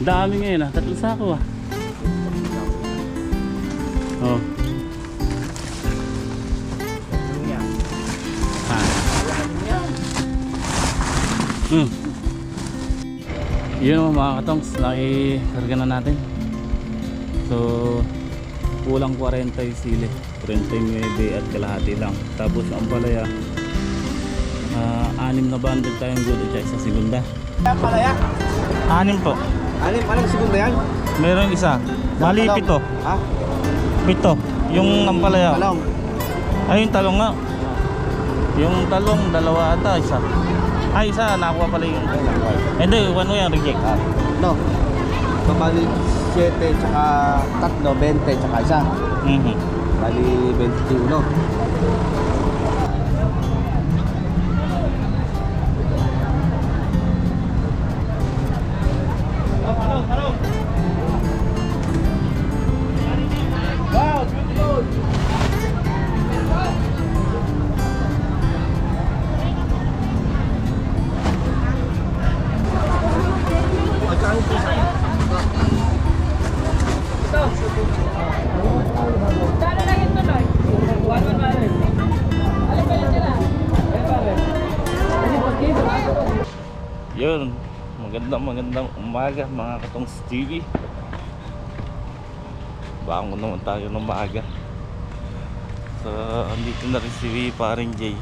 Dami ngayon ah, 3 sako ah. Oh. Yun mga katongs, nakikarga na natin. So kulang 40 yung sili, 39 at kalahati lang. Tapos ang palaya 6 na bundle tayong good at sa segunda. Palaya? 6 po. Anong segunda yan? Meron isa. Mali 7. Ha? 7. Yung ampalaya. Talong. Ay yung talong nga. Yung talong dalawa ata, isa. Ay isa, nakuha pala yung. Hindi, one way ang reject. No. Bali 7 tsaka 3, 20 tsaka isa. Bali 21. Wow, beautiful. Yun, magandang umaga mga katongs TV. Bangon naman tayo ng maaga. So, andito na rin si paring Jay.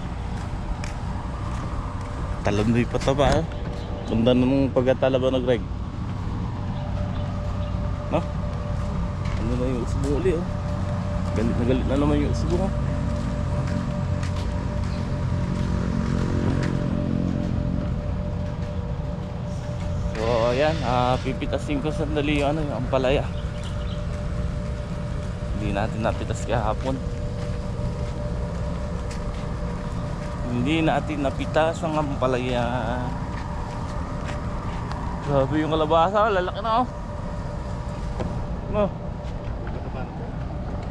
Talandoy pa ito ba? Banda nung pagkatala ba nag-reg? No? Ano na yung usbo uli oh. Galit na naman yung usbo oh. So ayan, pipitasin ko sandali yung yung ampalaya. Hindi natin napitas kahapon. Hindi natin napitas ang ampalaya. Grabe yung kalabasa, lalaki na oh. No.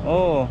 Oo.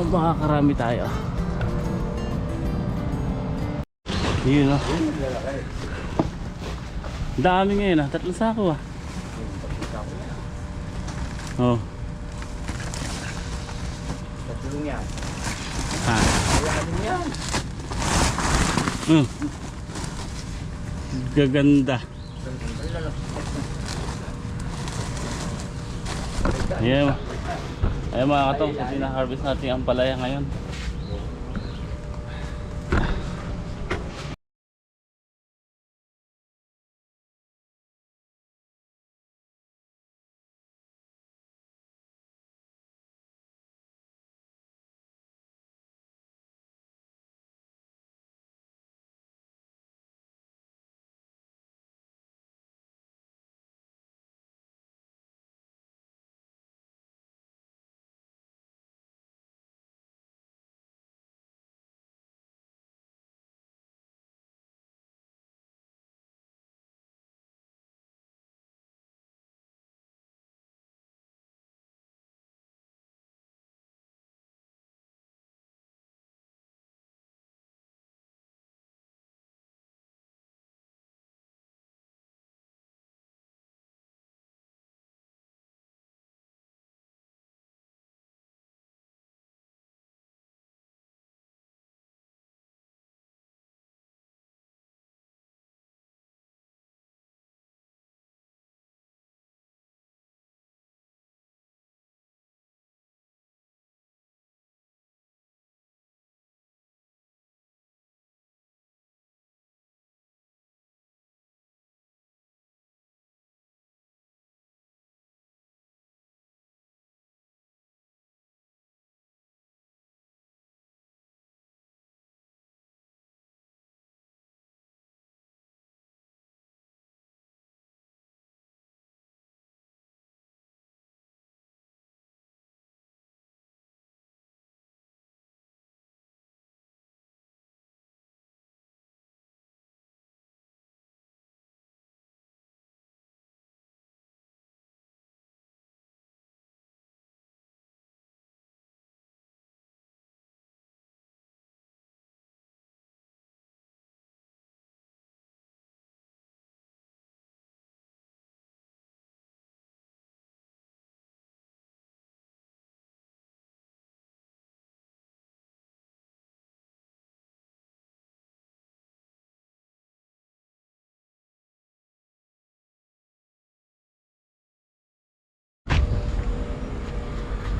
makakarami tayo. Yun o. Dami ngayon ah. 3 sako ah. Oh. Tatulong yan. Ha. Ayan yan. Gaganda. Ayan. Ayan mga katong, pina-harvest natin ang palaya ngayon.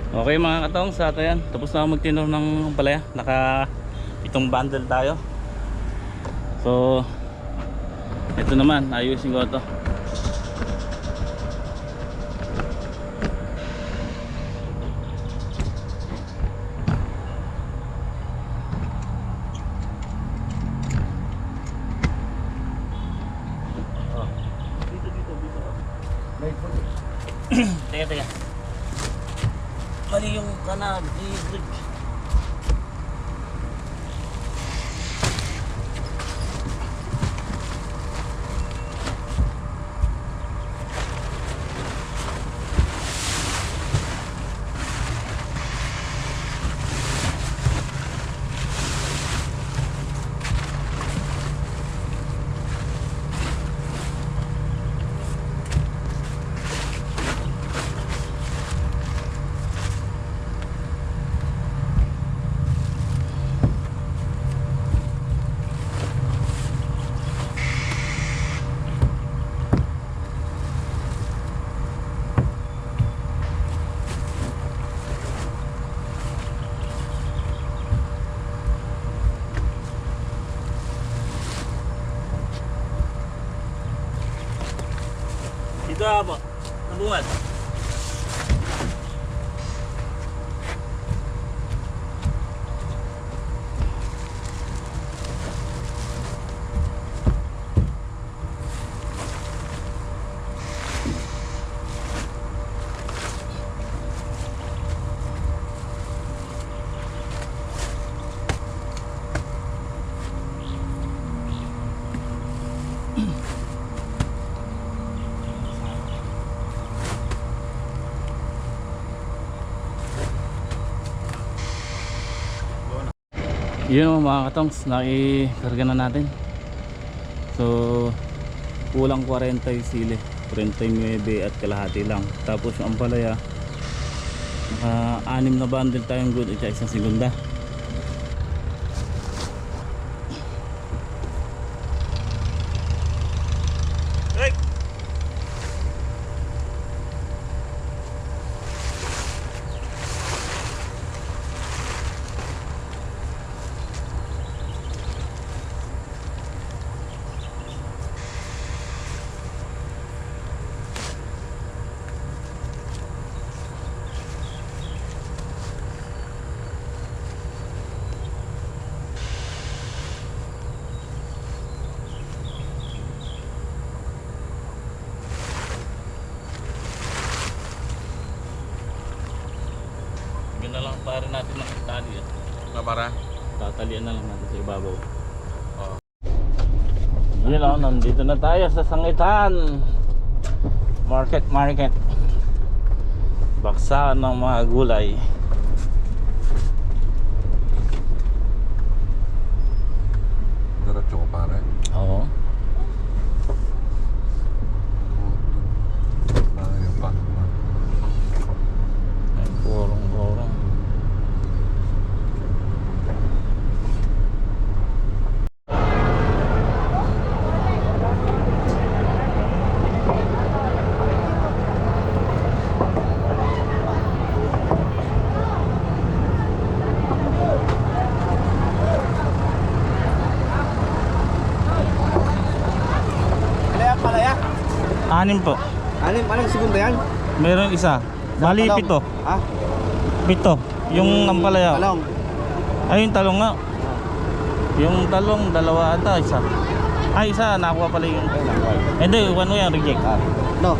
Okay mga katong, sa ato yan. Tapos na ako magtinor ng palaya. Naka itong bundle tayo. So ito naman, ayusin ko ito. Teka. Mali yung kanab. Dito po, nabungat. Yun mga katongs, naikarga na natin. So kulang 40 sili, 39 at kalahati lang. Tapos yung ampalaya, naka 6 na bundle tayong good at isang segunda. Yun na lang pare natin ng tali at Para? tatalian na lang natin sa ibabaw. Yun lang, nandito na tayo sa Sangitan Market. Baksakan ng mga gulay. Diretso ko pare. Oo. Ayun pa. Ay, kurong. Palaya? Anim po. Anong segunda yan? Meron isa. Bali, Talong. 7. Ha? 7. Yung ampalaya. Talong. Ay, yung talong nga. Yung talong, dalawa ata, isa. Ay, isa, nakuha pala yung... Hindi, one way ang reject. No.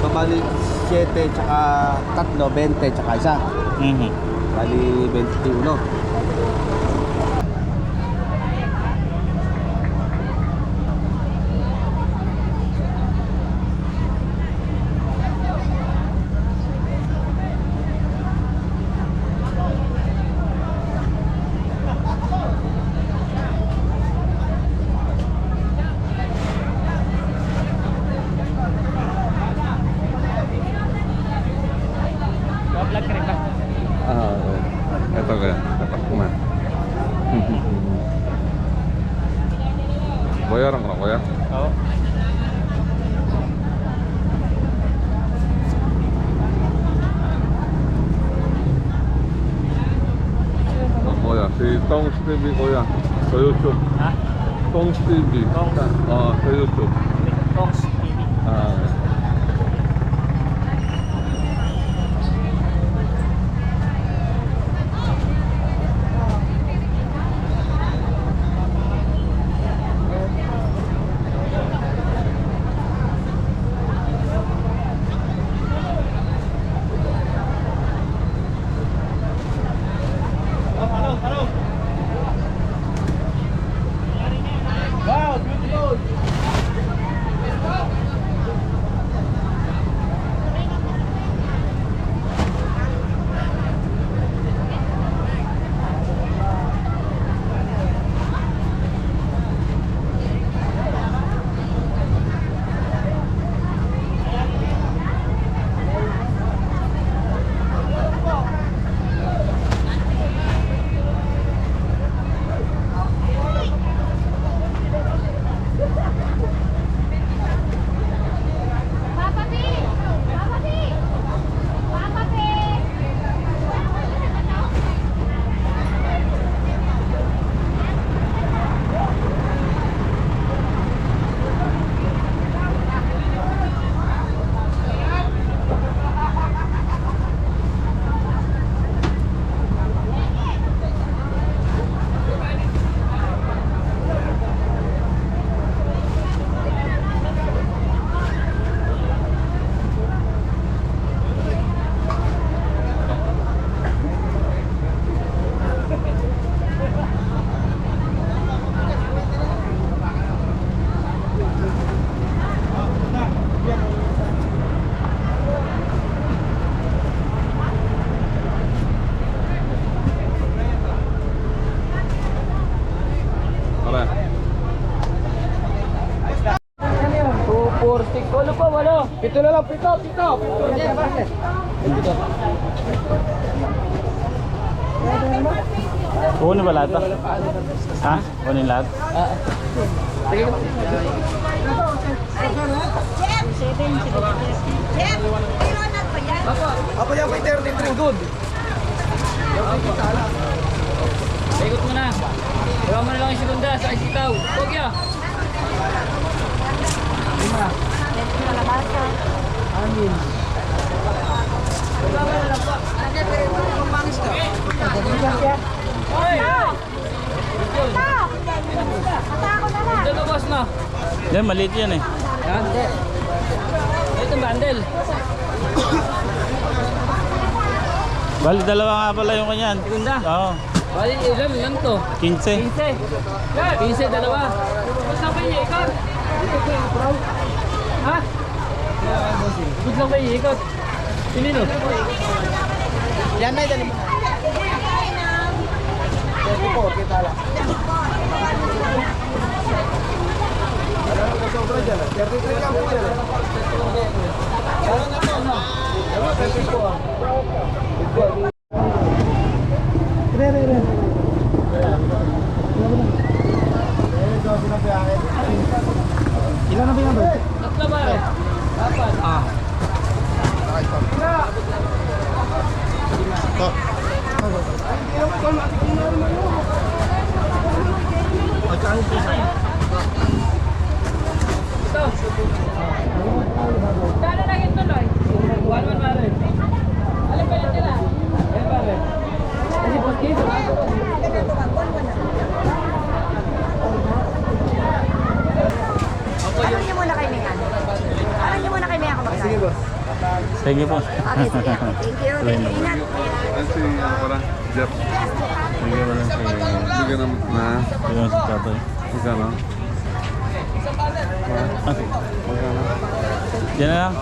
Pabali 7 tsaka 3, 20 tsaka isa. Bali 21. Ito kaya. Tatakman. Bayaran ko na kuya. Oo. Kuya, si Tongs TV kuya. Sa YouTube. Ha? Tongs TV. Tongs. Sa YouTube. Tongs TV. Wow, beautiful! Pito na lang, pito. Pito. Kunin ba lahat to? Ha? Kunin lahat? Ako yan pa 33 good. Ikot mo na. Gawa mo na lang yung segunda sa isitaw. Huwag ya. Ito na boss na. Yan, maliit yan eh. Yan. Ito bundle. Bali, dalawa nga pala yung kanyan. Segunda. Oo. Bali, ilan lang to? 15. 15 dalawa. Gusto ba iikot? Ha? Gusto ba iikot? Sinino? Yan na, dali mo. 34, kita lang. Ano sobra dyan? 33 lang po yan. Ilan na ba yan, bro? Tatlo ba? Apat. Ito. Kano na ito, Loy? 1-1 pare. Alin pa yun nila? Ayan pare. Kasi pag-give. Parang niyo muna kay Megan. Parang niyo muna kay Megan kung magkano. Sige, boss. Sige po. Okay, sige. Thank you. Thank you. Ingat. Kasi ano pala, Jeff, Sige mo lang si... bigyan ng na, Sige mo si Tatoy. magkano? Ah, sige. Magkano? Diyan na lang.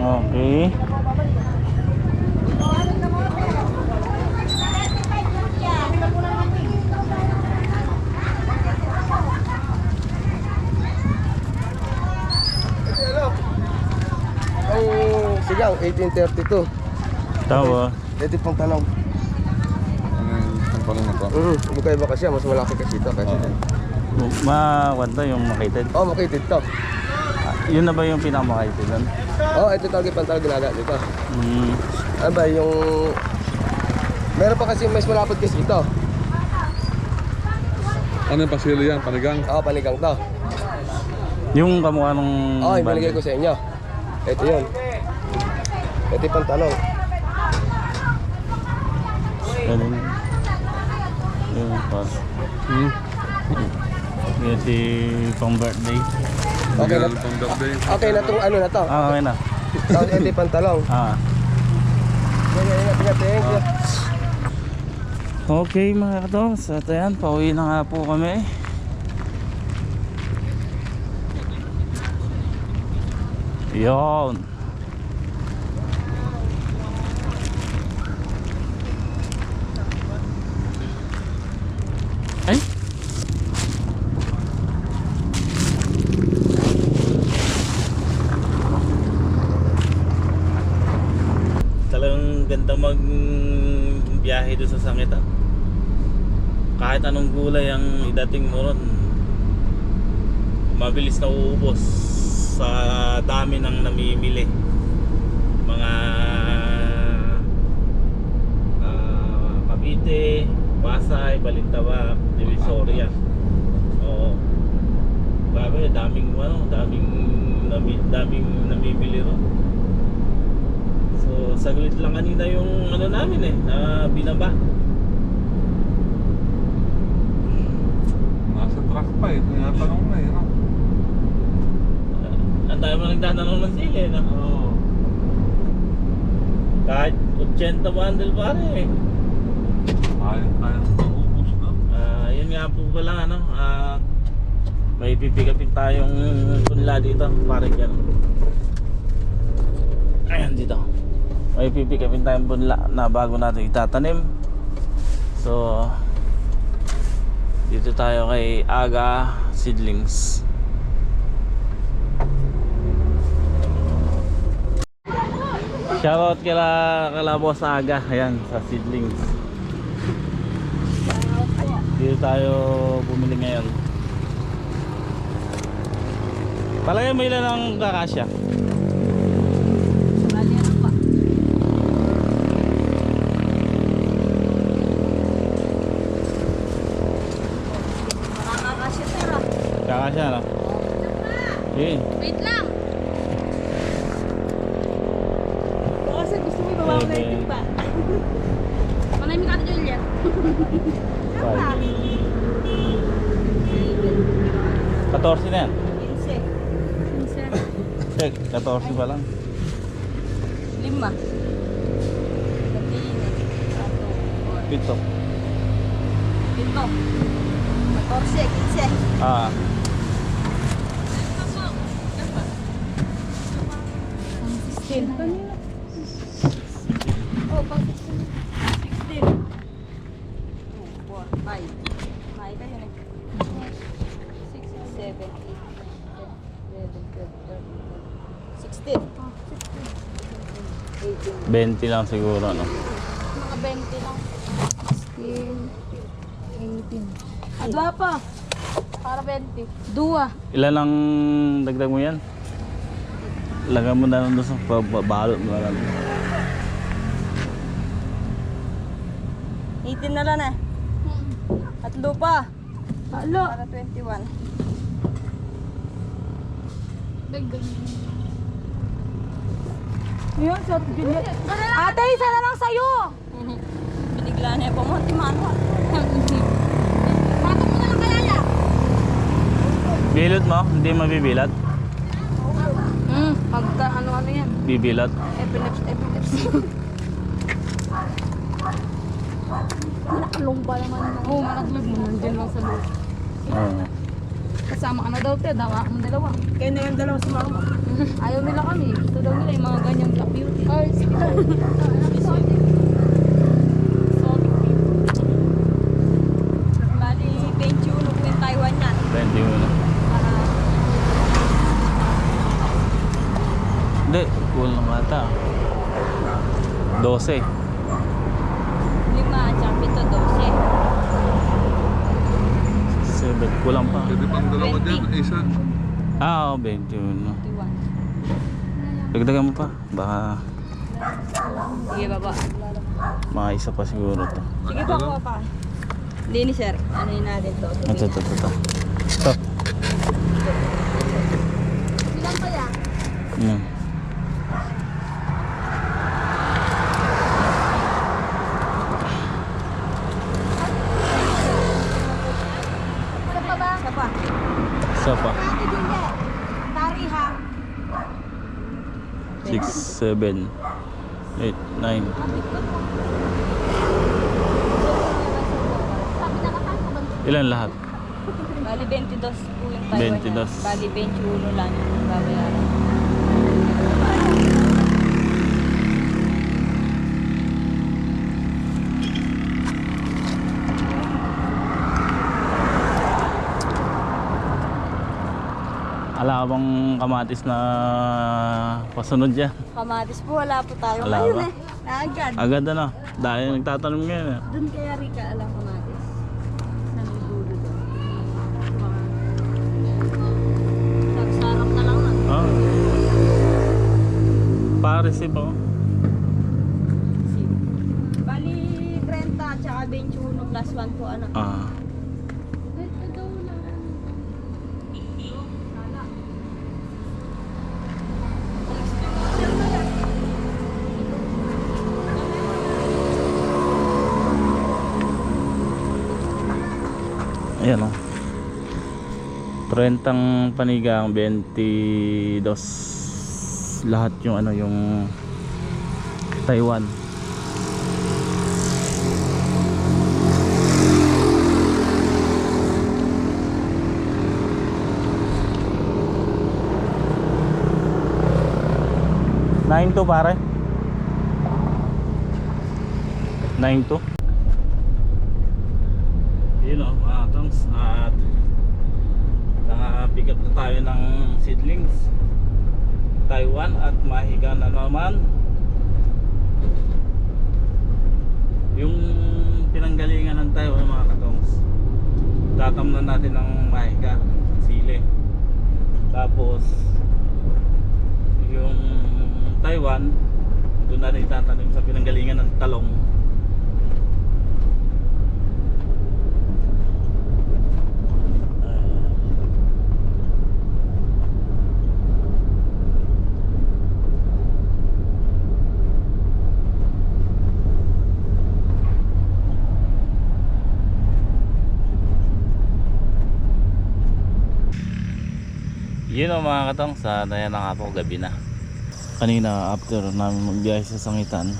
Okay. Ang sigang, 1832. Tawa. Dito pang tanong. Ano yung tanong na to? Magkaiba kasi yan, mas malaki kasi ito. Kasi. Makwento yung makitid. Oh, makitid to. Yun na ba yung pinakamakitid doon? Oh, ito talaga yung pantal ginaga dito. Hmm. Ano ba, yung... Meron pa kasi mas malapad kasi ito. Ano yung pasili yan? Panigang? Oo, panigang to. Yung kamukha nung... Oo, yung binigay ko sa inyo. Ito yun. Ito yung pantalong. Galing. Yung pas. Yan si pang birthday. Okay na, Bigyan pang birthday. okay na itong ano na to. Ah, okay na. Tapos ito yung pantalong. Ah. Ingat. Thank you. Okay mga katos, at ayan, pauwi na nga po kami. Yon. Ay. Talagang ganda mag biyahe doon sa Sangitan. Kahit anong gulay ang idating mo ron, mabilis na uubos sa dami ng namimili. Mga Cavite, Pasay, Balintawak, Divisoria. Oo. Grabe, daming namimili ron. So saglit lang kanina yung ano namin binaba. Nasa truck pa eh. Tinatanong na eh. No? Ang dami mo nagtatanong ng sili, no? Oo. Kahit 80 bundle pare eh. Kaya maubos na. Yun nga po pala ano, may pipikapin tayong punla dito, parang gano'n. Ayan dito. May pipikapin tayong punla na bago natin itatanim. So dito tayo kay Aga Seedlings. Shoutout kala Boss Aga, ayan sa Seedlings. Dito tayo bumili ngayon. Palagay mo ilan ang kakasya? Bali, ano pa? Makakakasya sir ah. Kakasya no? Okay. Wait lang. Baka sir, gusto mo ibabaw na yung pa. Manay mi kata Juliet. Apa? 14 na yan. 15. Check, 14 pa lang. 5. Pito. 14, 15. Ah. Oh, pang 16. 2, 4, 5. May kayo na. 6, 7, 8, 9, 10, 11, 12, 13, 16. 20 lang siguro no. Mga 20 lang. 16, 18. Adwa pa. Para 20. Dua. Ilan ang dagdag mo yan? Lagay mo na lang doon sa balot mo na lang. 18 na lang eh. At lupa. Halo. Para 21. Yun, sa Juliet. Ate, isa na lang sa'yo. Binigla na po mo, timano. Pato mo na lang kaya niya. Bilot mo? Hindi mabibilat? Pagka ano yan. Bibilat? Epilepsy. Nakalumba naman. Oo, malaglag mo. Nandiyan lang sa loob. Oo. Kasama ka na daw, te. Dawa akong dalawa. Kaya na yung dalawa sa mama. Ayaw nila kami. Gusto daw nila yung mga ganyang black beauty. Ay, sige daw. Bali, 21 po yung Taiwan yan. 21. Hindi, cool lang ata. 12. 5 at saka 7, 12. 7, kulang pa. Pwede pang dalawa dyan, isa. Ah, 21. 21. Dagdagan mo pa. Baka Sige, baba. mga isa pa siguro to. Sige pa, kuha pa. Hindi ni sir. Ano yun natin to? Ito. Stop. Bilang pa yan? Mm. Isa pa ba? Isa pa. Isa pa. Tari ha. 6, 7, 8, 9. Ilan lahat? Bali 22 po yung Taiwan 22. niya. Bali 21 lang yung babayaran. Ala ka bang kamatis na pasunod dyan? Kamatis po, wala po tayo. Wala Ayun ba? eh. Naagad. Agad ano? Dahil nagtatanong ngayon eh. Doon kaya Rika alam kamatis. Sa may dulo doon. Sarap na lang na. Oh. Pa-receive ako. Bali 30 at saka 21 plus 1 po anak. Ah. Ayan o. 30 panigang 22 lahat yung ano yung Taiwan. 9-2 pare. 9-2. Yun o mga tongs. At naka-pick up na tayo ng seedlings Taiwan at mahiga na naman yung pinanggalingan ng Taiwan mga katongs. Tatamnan natin ng mahiga sili, tapos yung Taiwan doon natin itatanim sa pinanggalingan ng talong. Yun o mga katong, sa na nga po, gabi na. Kanina after namin magbiyahe sa Sangitan,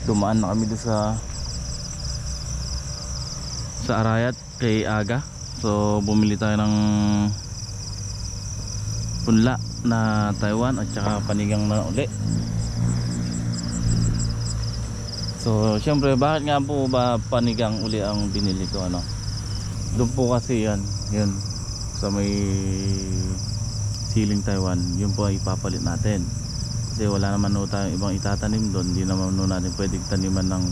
dumaan na kami doon sa Arayat kay Aga. So bumili tayo ng punla na Taiwan at saka panigang na uli. So syempre, bakit nga po ba panigang uli ang binili ko, ano? Doon po kasi yan, yun sa may siling Taiwan, yun po ay ipapalit natin kasi wala naman no tayong ibang itatanim doon. Hindi naman no natin pwedeng taniman ng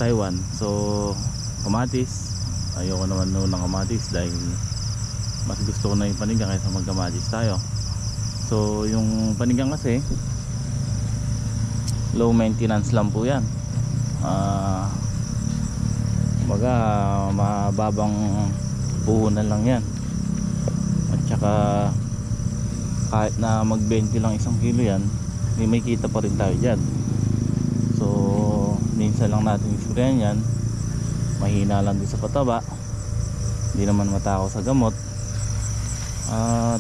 Taiwan. So kamatis, ayoko naman no ng kamatis dahil mas gusto ko na yung panigang kaysa magkamatis tayo. So yung panigang kasi low maintenance lang po yan. Baga mababang puhunan lang yan, at saka kahit na mag 20 lang isang kilo yan, may kita pa rin tayo dyan. So minsan lang natin isprayan yan, mahina lang din sa pataba, hindi naman matakaw sa gamot.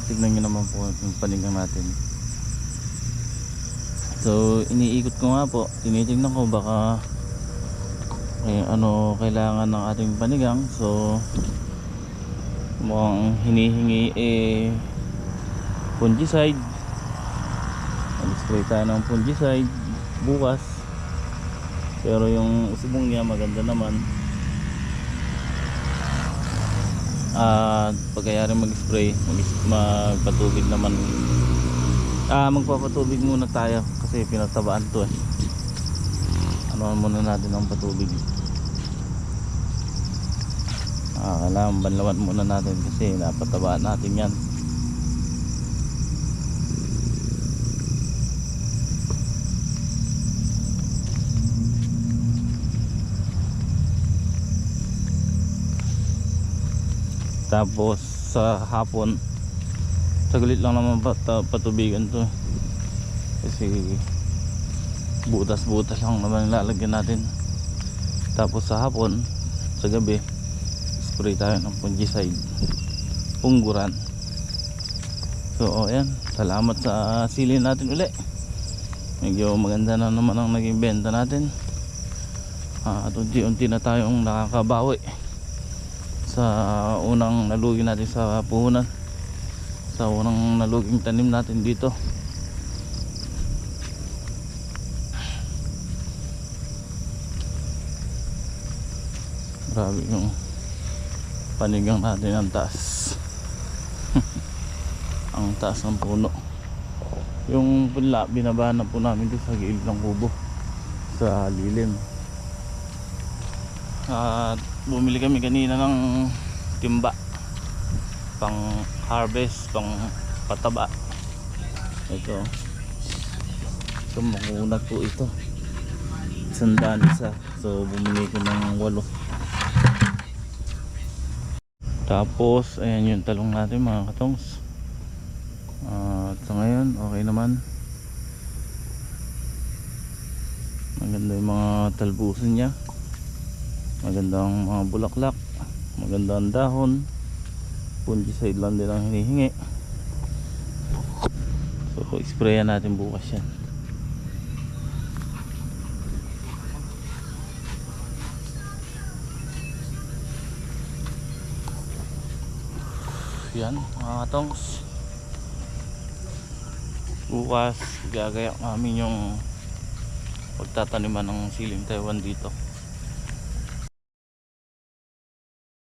Tignan nyo naman po yung panigang natin. So iniikot ko nga po, tinitignan ko baka ano kailangan ng ating panigang. So mukhang hinihingi fungicide. Mag-spray tayo ng fungicide bukas, pero yung usbong niya maganda naman. Pagkayari mag-spray, magpatubig naman. Magpapatubig muna tayo kasi pinatabaan to eh. Ano muna natin ang patubig. Kailangan banlawan muna natin kasi napatabaan natin yan. Tapos sa hapon, saglit lang naman patubigan to kasi butas-butas lang naman lalagyan natin. Tapos sa hapon, sa gabi, spray tayo ng fungicide, pungguran. So ayan, salamat sa sili natin uli. Medyo maganda na naman ang naging benta natin. At unti-unti na tayong nakakabawi sa unang nalugi natin sa puhunan, sa unang naluging tanim natin dito. Grabe yung panigang natin, ang taas. Ang taas ng puno. Yung punla binaba na po namin doon sa gilid ng kubo sa lilim. At bumili kami kanina ng timba pang harvest, pang pataba. Ito makunat po ito, 100 isa. So bumili ko ng 8. Tapos ayan yung talong natin mga katongs. At sa ngayon okay naman, maganda yung mga talbusan niya, magandang mga bulaklak, magandang dahon. Fungicide lang din ang hinihingi. So sprayan natin bukas yan. Yan mga katongs, Bukas gagayak namin yung pagtataniman ng siling Taiwan dito.